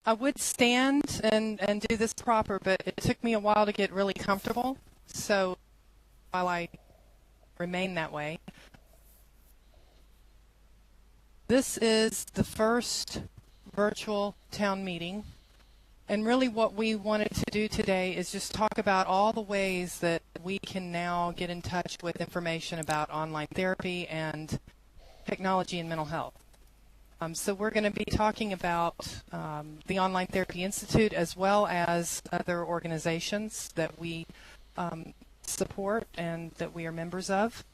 I would stand and do this proper, but it took me a while to get really comfortable. So while I remain that way, this is the first virtual town meeting. And really what we wanted to do today is just talk about all the ways that we can now get in touch with information about online therapy and technology in mental health. So we're going to be talking about the Online Therapy Institute as well as other organizations that we support and that we are members of.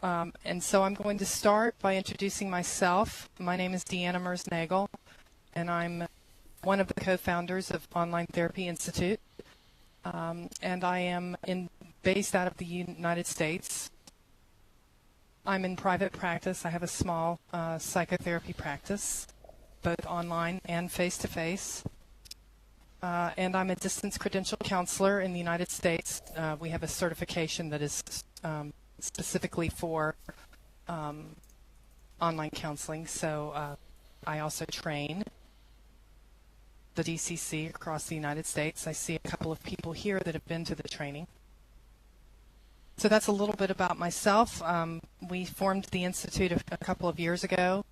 And so I'm going to start by introducing myself. My name is DeeAnna Merz Nagel, and I'm one of the co-founders of Online Therapy Institute. And I am based out of the United States. I'm in private practice. I have a small psychotherapy practice, both online and face-to-face. And I'm a distance credential counselor in the United States. We have a certification that is specifically for online counseling. So I also train the DCC across the United States. I see a couple of people here that have been to the training. So that's a little bit about myself. We formed the Institute a couple of years ago,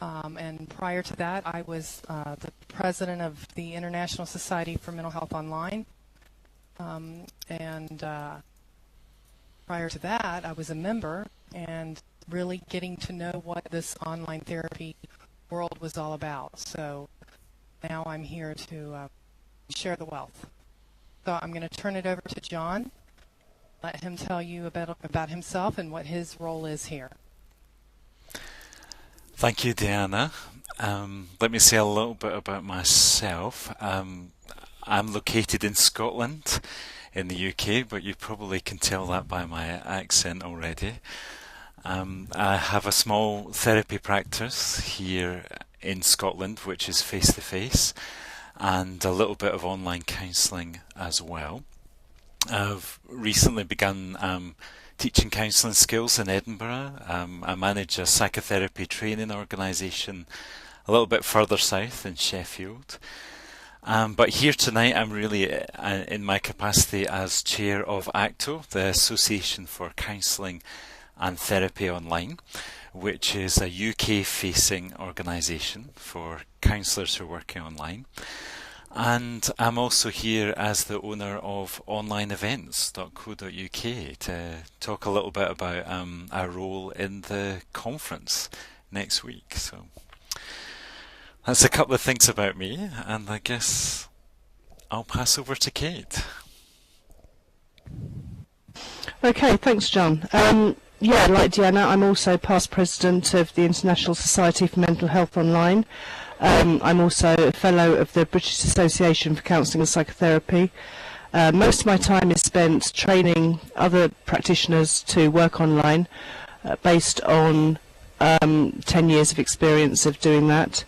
and prior to that I was the president of the International Society for Mental Health Online, and prior to that I was a member and really getting to know what this online therapy world was all about. So now I'm here to share the wealth. So I'm going to turn it over to John. Let him tell you about himself and what his role is here. Thank you, DeeAnna. Let me say a little bit about myself. I'm located in Scotland, in the UK, but you probably can tell that by my accent already. I have a small therapy practice here in Scotland, which is face-to-face, and a little bit of online counselling as well. I've recently begun teaching counselling skills in Edinburgh. I manage a psychotherapy training organisation a little bit further south in Sheffield. But here tonight I'm really in my capacity as chair of ACTO, the Association for Counselling and Therapy Online, which is a UK-facing organisation for counsellors who are working online. And I'm also here as the owner of onlineevents.co.uk to talk a little bit about our role in the conference next week. So that's a couple of things about me, and I guess I'll pass over to Kate. Okay, thanks, John. Yeah, like DeeAnna, I'm also past president of the International Society for Mental Health Online. I'm also a fellow of the British Association for Counselling and Psychotherapy. Most of my time is spent training other practitioners to work online, based on 10 years of experience of doing that.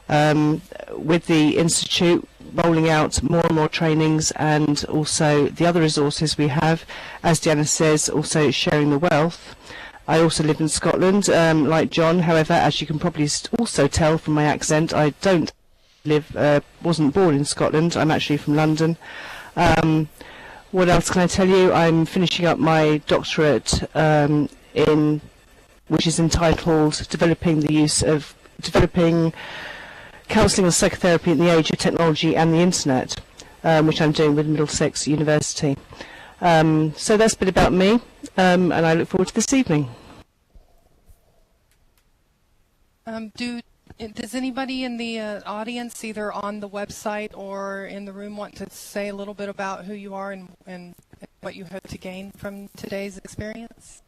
With the Institute rolling out more and more trainings, and also the other resources we have, as DeeAnna says, also sharing the wealth. I also live in Scotland, like John. However, as you can probably also tell from my accent, I wasn't born in Scotland. I'm actually from London. What else can I tell you? I'm finishing up my doctorate which is entitled Developing Counselling and Psychotherapy in the Age of Technology and the Internet, which I'm doing with Middlesex University. So that's a bit about me, and I look forward to this evening. Does anybody in the audience, either on the website or in the room, want to say a little bit about who you are and what you hope to gain from today's experience?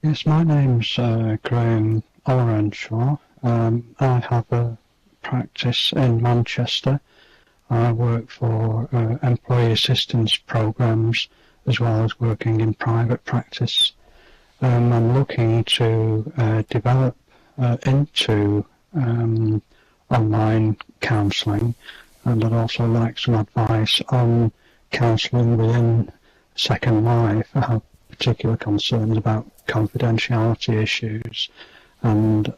Yes, my name's Graham Orenshaw. I have a practice in Manchester. I work for employee assistance programs as well as working in private practice. I'm looking to develop into online counselling, and I'd also like some advice on counselling within Second Life. I have particular concerns about confidentiality issues, and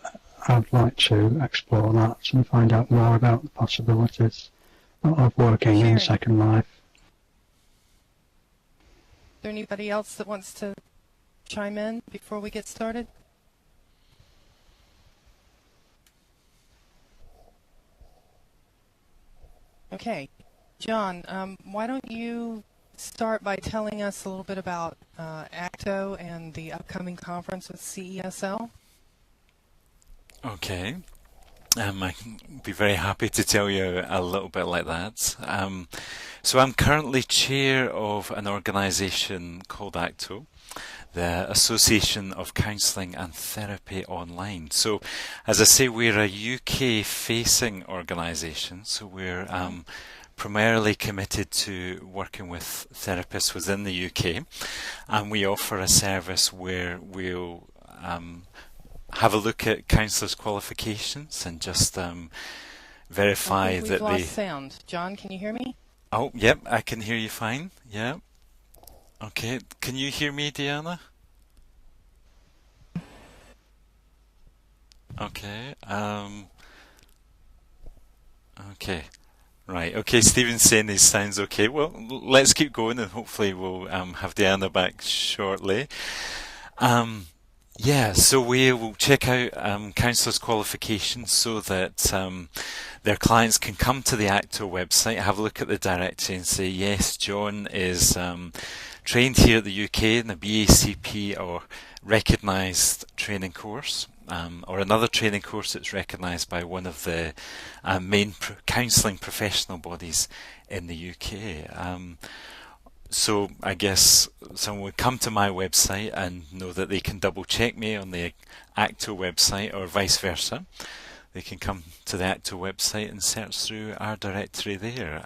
I'd like to explore that and find out more about the possibilities of working in Second Life. Is there anybody else that wants to chime in before we get started? Okay, John, why don't you start by telling us a little bit about ACTO and the upcoming conference with CESL? Okay. I'd be very happy to tell you a little bit like that. So I'm currently chair of an organisation called ACTO, the Association of Counselling and Therapy Online. So, as I say, we're a UK-facing organisation, so we're primarily committed to working with therapists within the UK, and we offer a service where we'll have a look at counsellors' qualifications and just verify that we've lost sound. John, can you hear me? Oh, yep, I can hear you fine. Yeah. Okay, can you hear me, DeeAnna? Okay. Okay. Right. Okay. Stephen's saying this sounds okay. Well, let's keep going, and hopefully we'll have DeeAnna back shortly. Yeah, so we will check out counsellors' qualifications so that their clients can come to the ACTO website, have a look at the directory and say, yes, John is trained here at the UK in the BACP or recognised training course, or another training course that's recognised by one of the main counselling professional bodies in the UK. So I guess someone would come to my website and know that they can double check me on the ACTO website, or vice versa. They can come to the ACTO website and search through our directory there.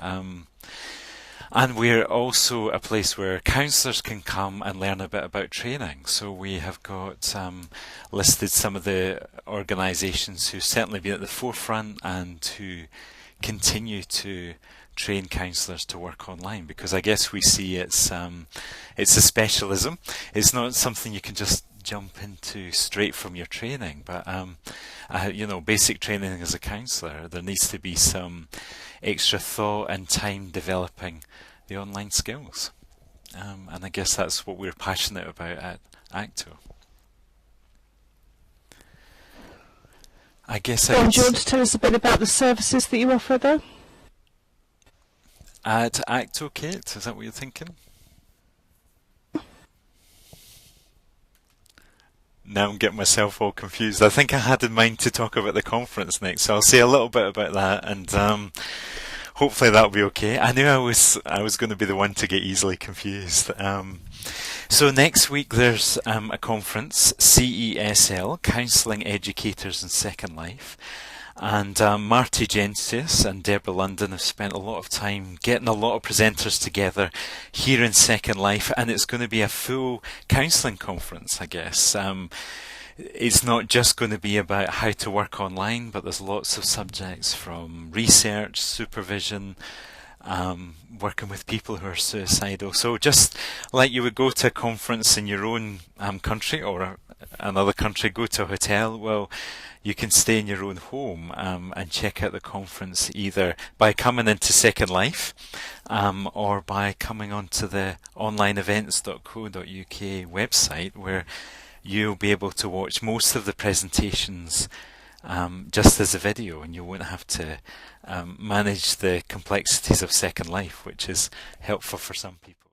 And we're also a place where counsellors can come and learn a bit about training. So we have got listed some of the organisations who've certainly been at the forefront and who continue to train counsellors to work online, because I guess we see it's a specialism. It's not something you can just jump into straight from your training, but you know, basic training as a counsellor, there needs to be some extra thought and time developing the online skills, and I guess that's what we're passionate about at ACTO. I guess John, do you want to tell us a bit about the services that you offer, though? At ACTO, Kate, is that what you're thinking? Now I'm getting myself all confused. I think I had in mind to talk about the conference next, so I'll say a little bit about that, and hopefully that'll be okay. I knew I was going to be the one to get easily confused. So next week there's a conference, CESL, Counselling Educators in Second Life. And Marty Gensius and Deborah London have spent a lot of time getting a lot of presenters together here in Second Life, and it's going to be a full counselling conference, I guess. It's not just going to be about how to work online, but there's lots of subjects from research, supervision, working with people who are suicidal. So just like you would go to a conference in your own country or another country, go to a hotel, well, you can stay in your own home and check out the conference either by coming into Second Life or by coming onto the onlineevents.co.uk website, where you'll be able to watch most of the presentations just as a video, and you won't have to manage the complexities of Second Life, which is helpful for some people.